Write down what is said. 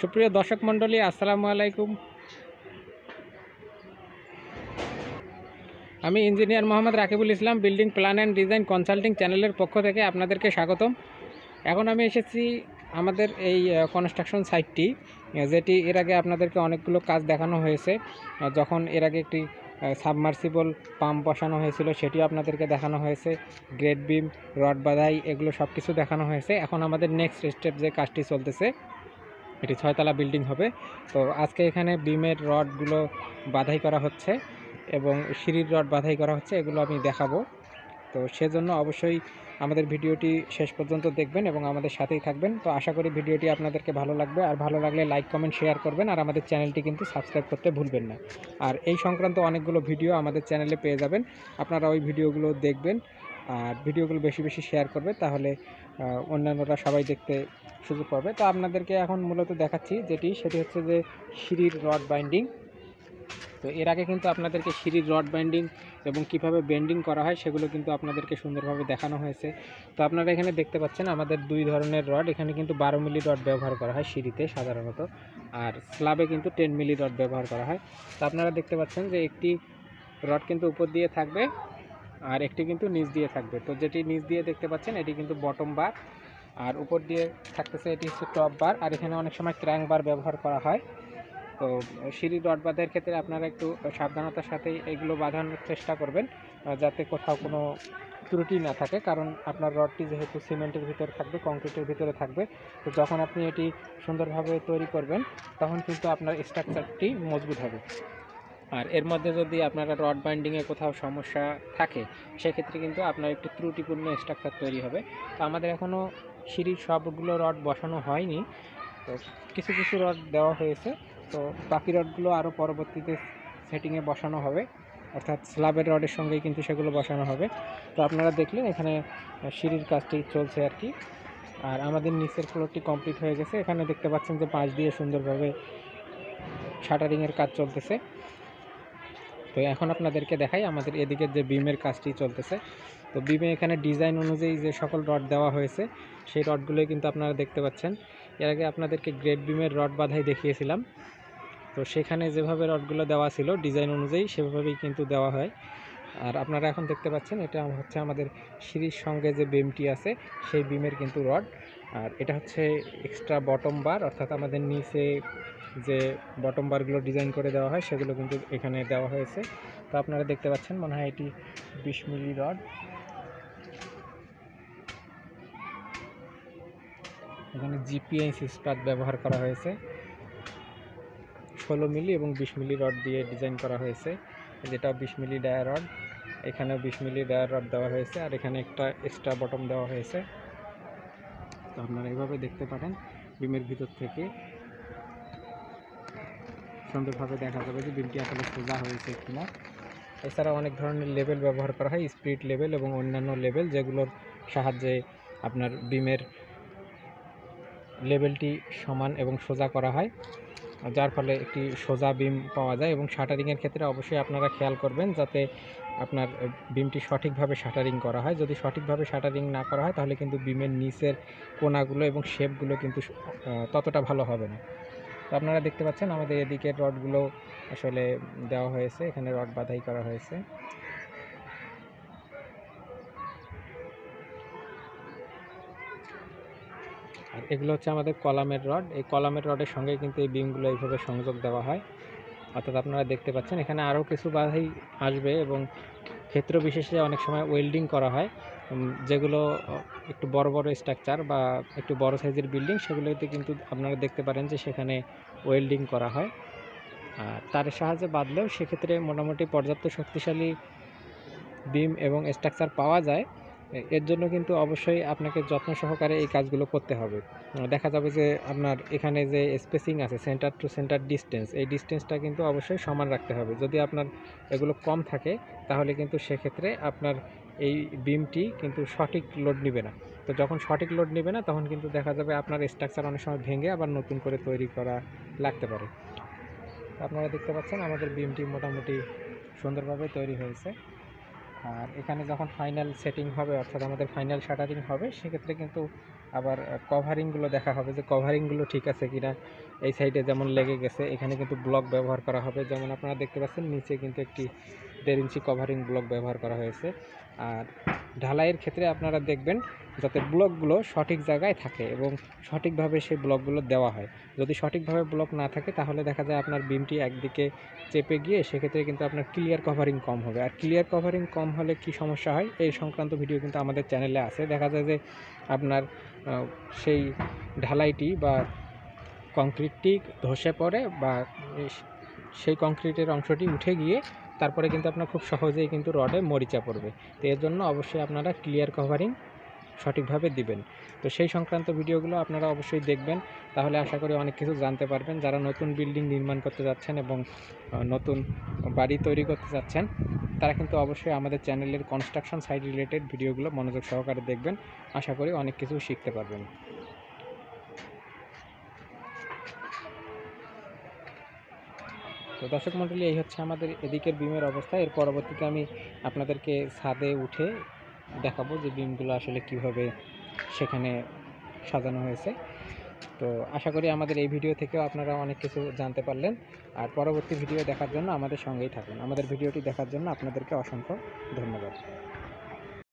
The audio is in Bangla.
সুপ্রিয় দর্শক মণ্ডলী, আসসালামু আলাইকুম। আমি engineer Mohammad Rakibul Islam, building plan and design consulting চ্যানেলের পক্ষ থেকে আপনাদেরকে স্বাগতম। এখন আমি এসেছি আমাদের এই কনস্ট্রাকশন সাইটটি, যেটি এর আগে আপনাদেরকে অনেকগুলো কাজ দেখানো হয়েছে। যখন এর আগে একটি সাবমার্সিবল পাম্প বসানো হয়েছিল সেটিও আপনাদেরকে দেখানো হয়েছে, গ্রেড বিম, রড বাঁধাই, এগুলো সব কিছু দেখানো হয়েছে। এখন আমাদের নেক্সট স্টেপ যে কাজটি চলতেছে, এটি 6 তলা বিল্ডিং হবে। তো আজকে এখানে বিমের রডগুলো বাঁধাই করা হচ্ছে এবং সিঁড়ির রড বাঁধাই করা হচ্ছে, এগুলো আমি দেখাবো। তো সেজন্য অবশ্যই আমাদের ভিডিওটি শেষ পর্যন্ত দেখবেন এবং আমাদের সাথেই থাকবেন। তো আশা করি ভিডিওটি আপনাদেরকে ভালো লাগবে, আর ভালো লাগলে লাইক কমেন্ট শেয়ার করবেন, আর আমাদের চ্যানেলটি কিন্তু সাবস্ক্রাইব করতে ভুলবেন না। আর এই সংক্রান্ত অনেকগুলো ভিডিও আমাদের চ্যানেলে পেয়ে যাবেন, আপনারা ওই ভিডিওগুলো দেখবেন আর ভিডিওগুলো বেশি বেশি শেয়ার করবে, তাহলে অন্যান্যরা সবাই দেখতে সুযোগ পাবে। তো আপনাদেরকে এখন মূলত দেখাচ্ছি সেটি হচ্ছে যে সিঁড়ির রড বাইন্ডিং। তো এর আগে কিন্তু আপনাদেরকে সিঁড়ির রড বাইন্ডিং এবং কিভাবে বেন্ডিং করা হয় সেগুলো কিন্তু আপনাদেরকে সুন্দরভাবে দেখানো হয়েছে। তো আপনারা এখানে দেখতে পাচ্ছেন আমাদের দুই ধরনের রড, এখানে কিন্তু 12 মিলি রড ব্যবহার করা হয় সিঁড়িতে সাধারণত, আর স্ল্যাবে কিন্তু 10 মিলি রড ব্যবহার করা হয়। তো আপনারা দেখতে পাচ্ছেন যে একটি রড কিন্তু উপর দিয়ে থাকবে আর একটি কিন্তু নিচ দিয়ে থাকবে। তো যেটি নিচ দিয়ে দেখতে পাচ্ছেন এটি কিন্তু বটম বার, আর উপর দিয়ে থাকতেছে এটি হচ্ছে টপ বার, আর এখানে অনেক সময় ক্র্যাঙ্ক বার ব্যবহার করা হয়। তো সিঁড়ি রড বাঁধার ক্ষেত্রে আপনারা একটু সাবধানতার সাথে এগুলো বাঁধানোর চেষ্টা করবেন, যাতে কোথাও কোনো ত্রুটি না থাকে, কারণ আপনার রডটি যেহেতু সিমেন্টের ভিতরে থাকবে, কংক্রিটের ভিতরে থাকবে, তো যখন আপনি এটি সুন্দরভাবে তৈরি করবেন তখন কিন্তু আপনার স্ট্রাকচারটি মজবুত হবে। আর এর মধ্যে যদি আপনারা রড বাইন্ডিংয়ে কোথাও সমস্যা থাকে সেক্ষেত্রে কিন্তু আপনার একটি ত্রুটিপূর্ণ স্ট্রাকচার তৈরি হবে। তো আমাদের এখনও সিঁড়ির সবগুলো রড বসানো হয়নি, তো কিছু কিছু রড দেওয়া হয়েছে। তো বাকি রডগুলো আরও পরবর্তীতে সেটিংয়ে বসানো হবে, অর্থাৎ স্ল্যাবের রডের সঙ্গেই কিন্তু সেগুলো বসানো হবে। তো আপনারা দেখলেন এখানে সিঁড়ির কাজটি চলছে আর কি। আর আমাদের নিচের ফ্লোরটি কমপ্লিট হয়ে গেছে, এখানে দেখতে পাচ্ছেন যে পাশ দিয়ে সুন্দরভাবে শাটারিংয়ের কাজ চলতেছে। তো এখন আপনাদেরকে দেখাই আমাদের এদিকের যে বিমের কাজটি চলতেছে। তো বিমে এখানে ডিজাইন অনুযায়ী যে সকল রড দেওয়া হয়েছে সেই রডগুলোই কিন্তু আপনারা দেখতে পাচ্ছেন। এর আগে আপনাদেরকে গ্রেড বিমের রড বাঁধাই দেখিয়েছিলাম, তো সেখানে যেভাবে রডগুলো দেওয়া ছিল ডিজাইন অনুযায়ী সেভাবেই কিন্তু দেওয়া হয়। আর আপনারা এখন দেখতে পাচ্ছেন এটা হচ্ছে আমাদের সিঁড়ির সঙ্গে যে বিমটি আছে সেই বিমের কিন্তু রড, আর এটা হচ্ছে এক্সট্রা বটম বার, অর্থাৎ আমাদের নিচে যে বটম বারগুলো ডিজাইন করে দেওয়া হয় সেগুলো কিন্তু এখানে দেওয়া হয়েছে। তো আপনারা দেখতে পাচ্ছেন মনে হয় এটি 20 মিলি রড, এখানে জিপিএস ইস্পাত ব্যবহার করা হয়েছে, 16 মিলি এবং 20 মিলি রড দিয়ে ডিজাইন করা হয়েছে। যেটা 20 মিলি ডায়া রড, এখানেও 20 মিলি ডায়া রড দেওয়া হয়েছে, আর এখানে একটা এক্সট্রা বটম দেওয়া হয়েছে। তো আপনারা এইভাবে দেখতে পারেন বিমের ভিতর থেকে সুন্দরভাবে দেখা যাবে যে বিমটি আসলে সোজা হয়েছে কিনা। এছাড়া অনেক ধরনের লেবেল ব্যবহার করা হয়, স্পিরিট লেবেল এবং অন্যান্য লেবেল, যেগুলোর সাহায্যে আপনার বিমের লেবেলটি সমান এবং সোজা করা হয়, যার ফলে একটি সোজা বিম পাওয়া যায়। এবং শাটারিংয়ের ক্ষেত্রে অবশ্যই আপনারা খেয়াল করবেন যাতে আপনার বিমটি সঠিকভাবে শাটারিং করা হয়। যদি সঠিকভাবে শাটারিং না করা হয় তাহলে কিন্তু বিমের নিচের কোণাগুলো এবং শেপগুলো কিন্তু ততটা ভালো হবে না। তো আপনারা দেখতে পাচ্ছেন আমাদের এদিকের রডগুলো আসলে দেওয়া হয়েছে, এখানে রড বাঁধাই করা হয়েছে। আর এগুলো হচ্ছে আমাদের কলামের রড, এই কলামের রডের সঙ্গে কিন্তু এই বিমগুলো এইভাবে সংযোগ দেওয়া হয়। অর্থাৎ আপনারা দেখতে পাচ্ছেন এখানে আরও কিছু বাঁধাই আসবে এবং ক্ষেত্র বিশেষে অনেক সময় ওয়েল্ডিং করা হয়, যেগুলো একটু বড় বড় স্ট্রাকচার বা একটু বড় সাইজের বিল্ডিং সেগুলোতে কিন্তু আপনারা দেখতে পারেন যে সেখানে ওয়েল্ডিং করা হয়। আর তারের সাহায্যে বাঁধলেও সেক্ষেত্রে মোটামুটি পর্যাপ্ত শক্তিশালী বিম এবং স্ট্রাকচার পাওয়া যায়। এর জন্য কিন্তু অবশ্যই আপনাকে যত্ন সহকারে এই কাজগুলো করতে হবে। দেখা যাবে যে আপনার এখানে যে স্পেসিং আছে, সেন্টার টু সেন্টার ডিস্টেন্স, এই ডিস্টেন্সটা কিন্তু অবশ্যই সমান রাখতে হবে। যদি আপনার এগুলো কম থাকে তাহলে কিন্তু সেক্ষেত্রে আপনার এই বিমটি কিন্তু সঠিক লোড নেবে না। তো যখন সঠিক লোড নেবে না তখন কিন্তু দেখা যাবে আপনার স্ট্রাকচার অনেক সময় ভেঙে আবার নতুন করে তৈরি করা লাগতে পারে। আপনারা দেখতে পাচ্ছেন আমাদের বিমটি মোটামুটি সুন্দরভাবে তৈরি হয়েছে। আর এখানে যখন ফাইনাল সেটিং হবে, অর্থাৎ আমাদের ফাইনাল শাটারিং হবে, সেক্ষেত্রে কিন্তু আবার কভারিংগুলো দেখা হবে যে কভারিংগুলো ঠিক আছে কিনা, এই সাইডে যেমন লেগে গেছে, এখানে কিন্তু ব্লক ব্যবহার করা হবে। যেমন আপনারা দেখতে পাচ্ছেন নিচে কিন্তু একটি 1.5 ইঞ্চি কভারিং ব্লক ব্যবহার করা হয়েছে। আর ঢালাইয়ের ক্ষেত্রে আপনারা দেখবেন যাতে ব্লকগুলো সঠিক জায়গায় থাকে এবং সঠিকভাবে সেই ব্লকগুলো দেওয়া হয়। যদি সঠিকভাবে ব্লক না থাকে তাহলে দেখা যায় আপনার বিমটি একদিকে চেপে গিয়ে সেক্ষেত্রে কিন্তু আপনার ক্লিয়ার কভারিং কম হবে। আর ক্লিয়ার কভারিং কম হলে কি সমস্যা হয় এই সংক্রান্ত ভিডিও কিন্তু আমাদের চ্যানেলে আছে। দেখা যায় যে আপনার সেই ঢালাইটি বা কংক্রিটটি ধসে পড়ে বা সেই কংক্রিটের অংশটি উঠে গিয়ে তারপরে কিন্তু আপনার খুব সহজেই কিন্তু রডে মরিচা পড়বে। তো এর জন্য অবশ্যই আপনারা ক্লিয়ার কভারিং সঠিকভাবে দিবেন। তো সেই সংক্রান্ত ভিডিওগুলো আপনারা অবশ্যই দেখবেন, তাহলে আশা করি অনেক কিছু জানতে পারবেন। যারা নতুন বিল্ডিং নির্মাণ করতে যাচ্ছেন এবং নতুন বাড়ি তৈরি করতে যাচ্ছেন তারা কিন্তু অবশ্যই আমাদের চ্যানেলের কনস্ট্রাকশন সাইট রিলেটেড ভিডিওগুলো মনোযোগ সহকারে দেখবেন। আশা করি অনেক কিছু শিখতে পারবেন। তো দর্শক মণ্ডলী, এই হচ্ছে আমাদের এদিকের বিমের অবস্থা। এর পরবর্তীতে আমি আপনাদেরকে ছাদে উঠে দেখাবো যে বিমগুলো আসলে কিভাবে সেখানে সাজানো হয়েছে। তো আশা করি আমাদের এই ভিডিও থেকেও আপনারা অনেক কিছু জানতে পারলেন। আর পরবর্তী ভিডিও দেখার জন্য আমাদের সঙ্গেই থাকুন। আমাদের ভিডিওটি দেখার জন্য আপনাদেরকে অসংখ্য ধন্যবাদ।